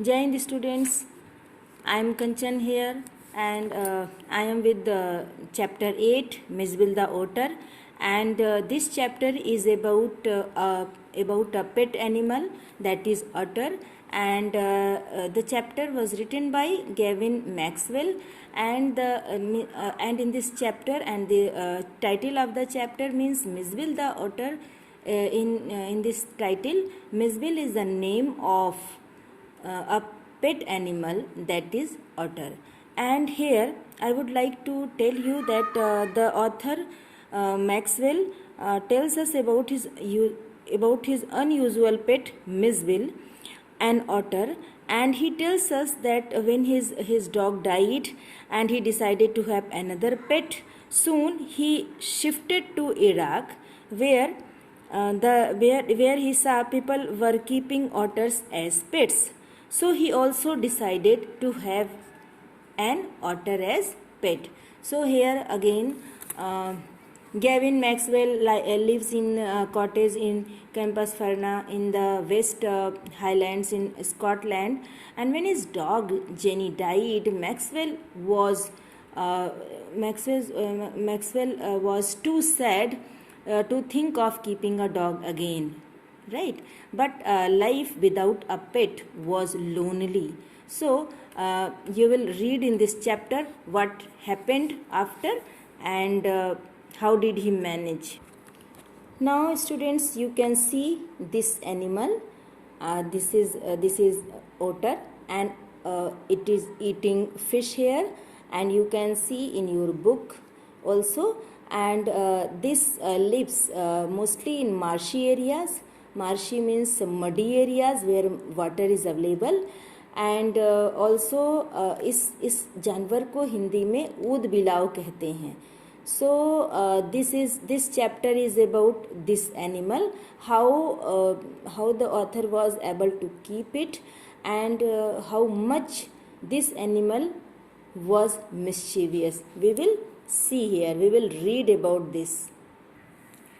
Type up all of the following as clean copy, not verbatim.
Jai Hind students, I am Kanchan here and I am with chapter 8 Misbil the Otter, and this chapter is about a pet animal, that is otter. And the chapter was written by Gavin Maxwell, and and in this chapter, and the title of the chapter means Misbil the Otter. In this title, Misbil is the name of a pet animal, that is otter. And here I would like to tell you that the author Maxwell tells us about his unusual pet Misville, an otter. And he tells us that when his dog died and he decided to have another pet, soon he shifted to Iraq, where where he saw people were keeping otters as pets. So he also decided to have an otter as pet. So here again, Gavin Maxwell lives in a cottage in Campus Ferna in the West Highlands in Scotland. And when his dog Jenny died, Maxwell was too sad to think of keeping a dog again, right? But life without a pet was lonely. So you will read in this chapter what happened after, and how did he manage. Now students, you can see this animal. This is otter, and it is eating fish here, and you can see in your book also. And this lives mostly in marshy areas. Marshy means muddy areas where water is available. And also इस जानवर को हिंदी में ऊद बिलाव कहते हैं. So this chapter is about this animal, how the author was able to keep it, and how much this animal was mischievous. We will see here, we will read about this.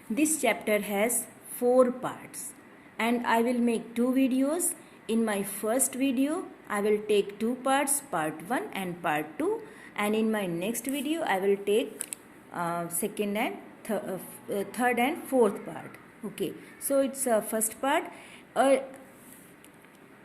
This chapter has 4 parts, and I will make 2 videos. In my first video, I will take 2 parts, part 1 and part 2, and in my next video, I will take second and third and fourth part. Okay, so it's first part.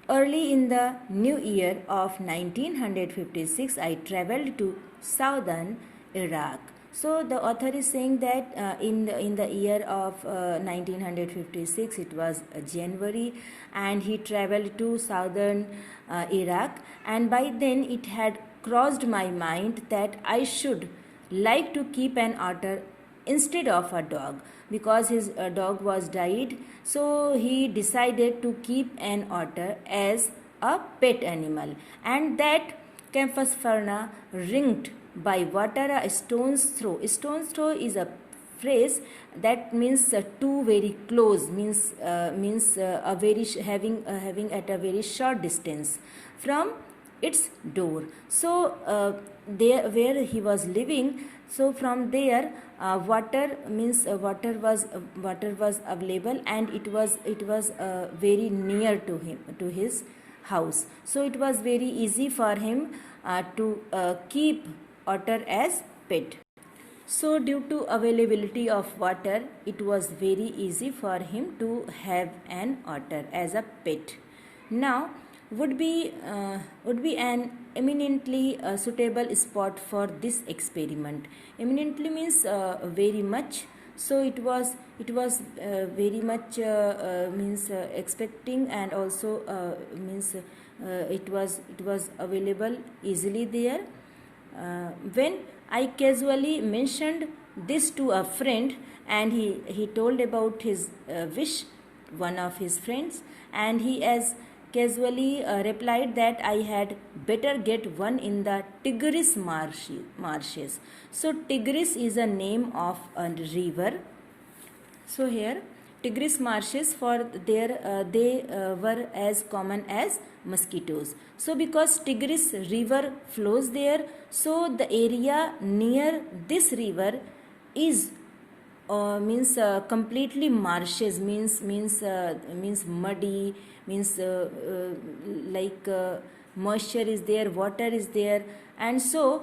Early in the new year of 1956, I traveled to southern Iraq. So the author is saying that in the year of 1956, it was January, and he traveled to southern Iraq, and by then it had crossed my mind that I should like to keep an otter instead of a dog, because his dog was died. So he decided to keep an otter as a pet animal, and that Campus Ferna ringed by water a stone's throw. Stone's throw is a phrase that means two very close, means a very having at a very short distance from its door. So there where he was living, so from there water was available, and it was very near to his house. So it was very easy for him to keep otter as pet. So due to availability of water, it was very easy for him to have an otter as a pet. Now would be an eminently suitable spot for this experiment. Eminently means very much. So it was very much means expecting, and also means it was available easily there. When I casually mentioned this to a friend, and he told about his wish, one of his friends, and he as casually replied that I had better get one in the Tigris marshes. So Tigris is a name of a river. So here Tigris marshes, for there they were as common as mosquitoes. So because Tigris river flows there, so the area near this river is means completely marshes, means muddy, means like moisture is there, water is there, and so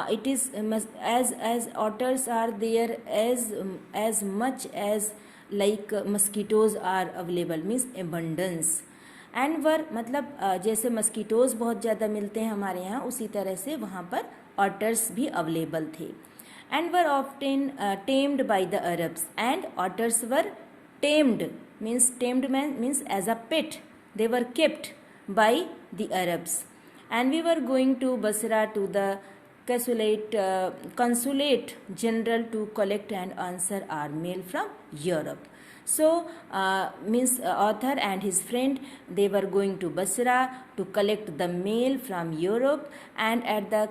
it is as otters are there, as much as like mosquitoes are available, means abundance. And where मतलब जैसे mosquitoes बहुत ज़्यादा मिलते हैं हमारे यहाँ, उसी तरह से वहाँ पर ऑटर्स भी अवेलेबल थे. And were often tamed by the Arabs, and otters were tamed means as a pet, they were kept by the Arabs. And we were going to Basra to the consulate general to collect and answer our mail from Europe. So means author and his friend, they were going to Basra to collect the mail from Europe, and at the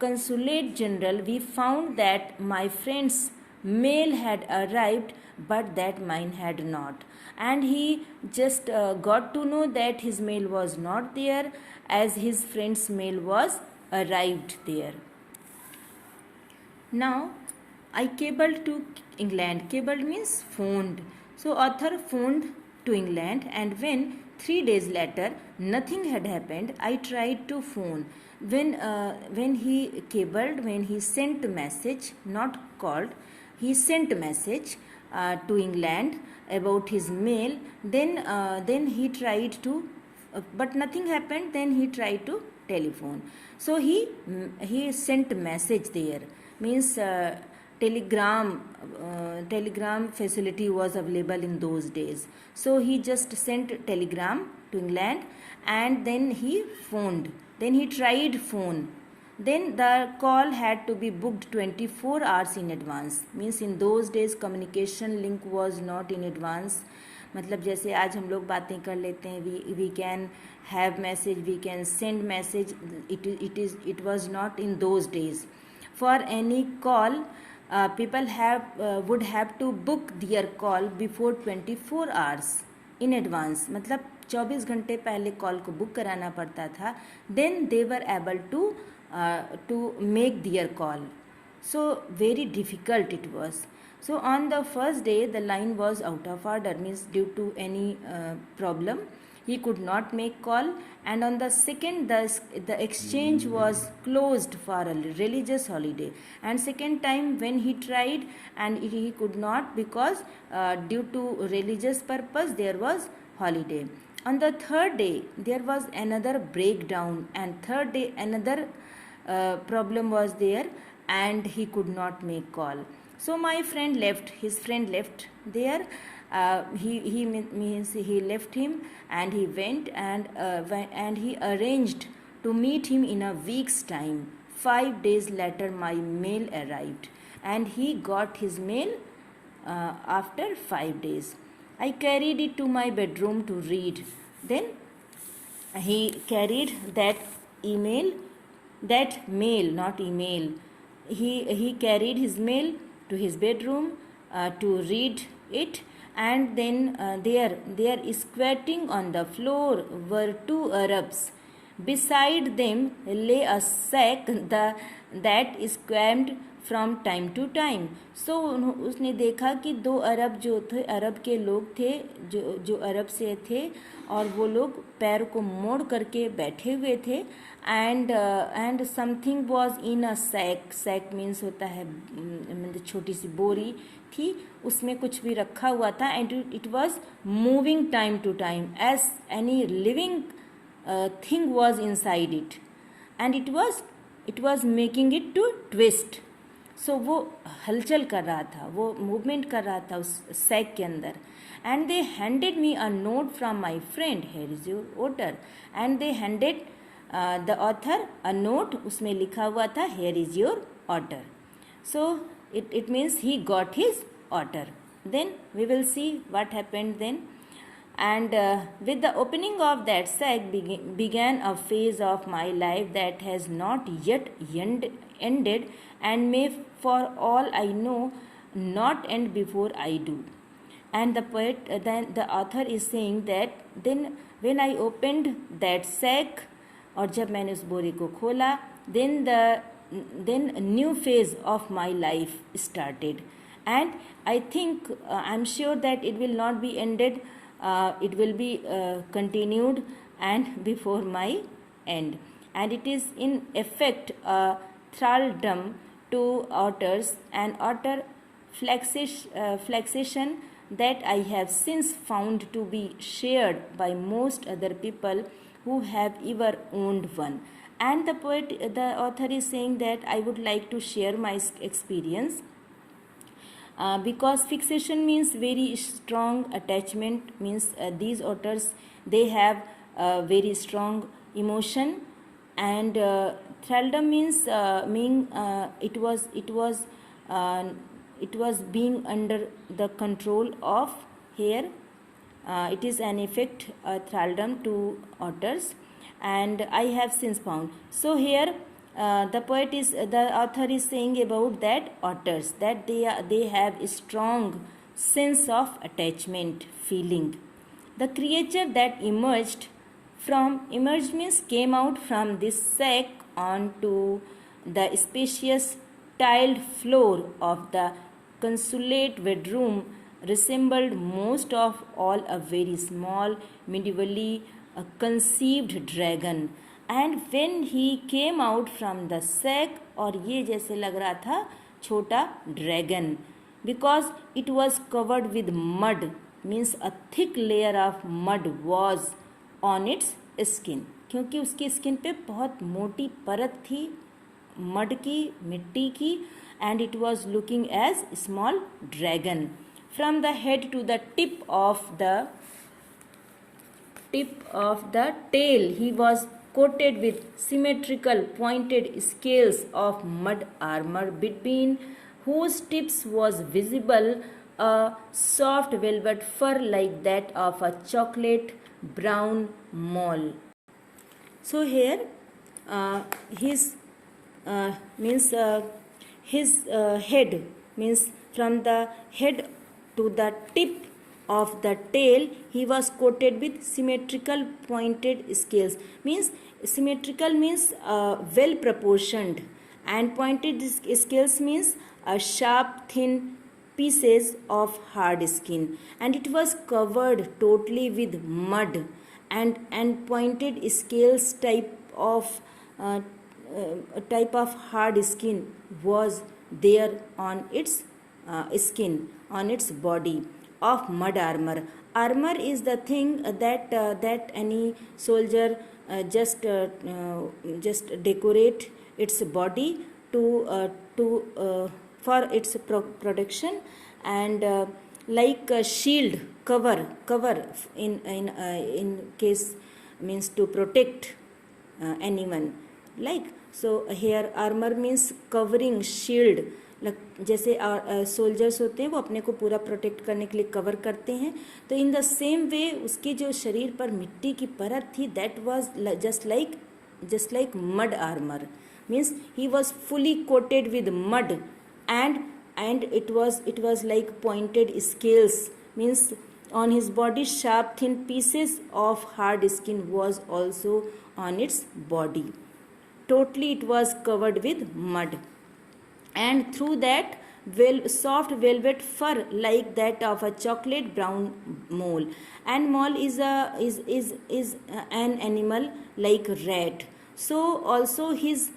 consulate general we found that my friend's mail had arrived but that mine had not, and he just got to know that his mail was not there as his friend's mail was arrived there. Now I cabled to England. Cabled means phoned. So author phoned to England, and when 3 days later nothing had happened, I tried to phone. When he cabled, when he sent message, not called, he sent message to England about his mail. Then he tried to, but nothing happened. Then he tried to telephone. So he sent message there, means telegram facility was available in those days. So he just sent telegram to England, and then he phoned, then he tried phone. Then the call had to be booked 24 hours in advance, means in those days communication link was not in advance. मतलब जैसे आज हम लोग बातें कर लेते हैं, we can have message, we can send message, it was not in those days. For any call people would have to book their call before 24 hours in advance, मतलब 24 घंटे पहले कॉल को बुक कराना पड़ता था. then they were able to make their call. So very difficult it was. So on the first day the line was out of order, means due to any problem he could not make call, and on the second the exchange was closed for a religious holiday, and second time when he tried and he could not, because due to religious purpose there was holiday. On the third day there was another breakdown, and third day another problem was there, and he could not make call. So my his friend left there. He means he left him, and he went, and he arranged to meet him in a week's time. 5 days later my mail arrived, and he got his mail after 5 days. I carried it to my bedroom to read. Then he carried that mail, not email. He carried his mail to his bedroom to read it, and then there squatting on the floor were 2 Arabs. Beside them lay a sack that squirmed from time to time. So उसने देखा कि 2 अरब जो थे, अरब के लोग थे जो अरब से थे, और वो लोग पैर को मोड़ करके बैठे हुए थे. And something was in a sack means होता है मतलब छोटी सी बोरी थी, उसमें कुछ भी रखा हुआ था. And it was moving time to time as any living thing was inside it, and it was making it to twist. So वो हलचल कर रहा था, वो मूवमेंट कर रहा था उस सैक के अंदर. And they handed me a note from my friend, here is your order. And they handed the author a note, उसमें लिखा हुआ था here is your order. So it means he got his order. Then we will see what happened then. And with the opening of that sack began a phase of my life that has not yet ended, and may, for all I know, not end before I do. And the poet, then the author is saying that then when I opened that sack, और जब मैंने उस बोरी को खोला, then a new phase of my life started. and I think I'm sure that it will not be ended, it will be continued and before my end. And it is in effect a thraldom to otters, an utter flexation that I have since found to be shared by most other people who have ever owned one. And the author is saying that I would like to share my experience, because fixation means very strong attachment, means these otters, they have very strong emotion. And thraldom means uh, it was being under the control of here. It is an effect, thraldom to otters, and I have since found. So here the author is saying about that otters, that they have a strong sense of attachment feeling. The creature that emerged means came out from this sack onto the spacious tiled floor of the consulate bedroom resembled most of all a very small medievally conceived dragon. And when he came out from the sack, और ये जैसे लग रहा था छोटा dragon, because it was covered with mud, means a thick layer of mud was on its skin, क्योंकि उसकी skin पे बहुत मोटी परत थी मड की, मिट्टी की, and it was looking as small dragon. From the head to the tip of the tail, he was coated with symmetrical pointed scales of mud armor, between whose tips was visible a soft velvet fur like that of a chocolate brown mole. So here his head, means from the head to the tip of the tail, he was coated with symmetrical pointed scales. Means symmetrical means well proportioned, and pointed scales means sharp thin pieces of hard skin, and it was covered totally with mud, and pointed scales type of hard skin was there on its skin, on its body of mud armor. Armor is the thing that any soldier just decorate its body to for its protection, and like a shield cover in case, means to protect anyone, like. So here armor means covering, shield, जैसे soldiers होते हैं वो अपने को पूरा protect करने के लिए कवर करते हैं, तो इन द सेम वे उसके जो शरीर पर मिट्टी की परत थी, that was just like mud armour, means he was fully coated with mud, and it was like pointed scales, means on his body sharp thin pieces of hard skin was also on its body. Totally it was covered with mud, and through that soft velvet fur like that of a chocolate brown mole. And mole is an animal like rat. So also his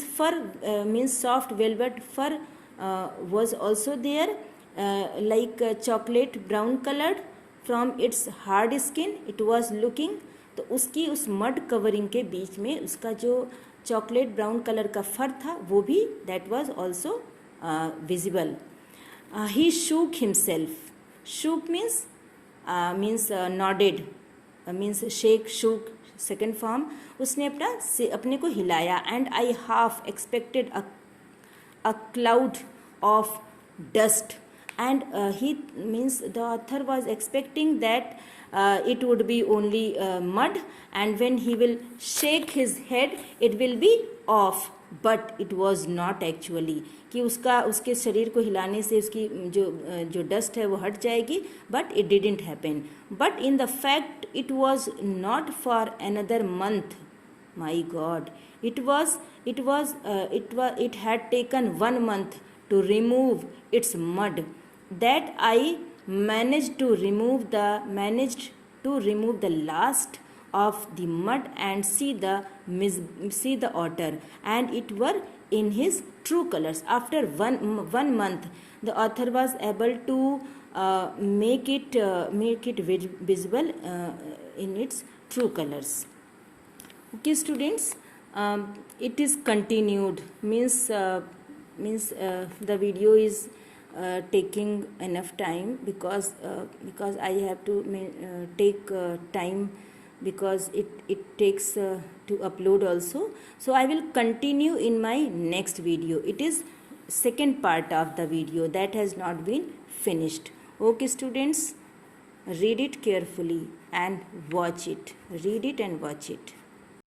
fur, means soft velvet fur was also there, like chocolate brown colored from its hard skin. It was looking, तो उसकी उस mud covering के बीच में उसका जो chocolate brown colour का फर था वो भी that was also visible. He shook himself. Shook means nodded, means shake, shook second form. उसने अपने को हिलाया. And I half expected a cloud of dust, and he means the author was expecting that it would be only mud, and when he will shake his head it will be off, but it was not actually, कि उसके शरीर को हिलाने से उसकी जो dust है वो हट जाएगी, but it didn't happen. But in the fact it was not for another month. My God, it had taken 1 month to remove its mud that I managed to remove the last of the mud and see the otter, and it were in his true colors. After one month, the author was able to make it visible in its true colors. Okay, students, it is continued, means the video is taking enough time, because I have to take time, because it takes to upload also. So I will continue in my next video. It is second part of the video that has not been finished. Okay, students, read it carefully and watch it. Read it and watch it.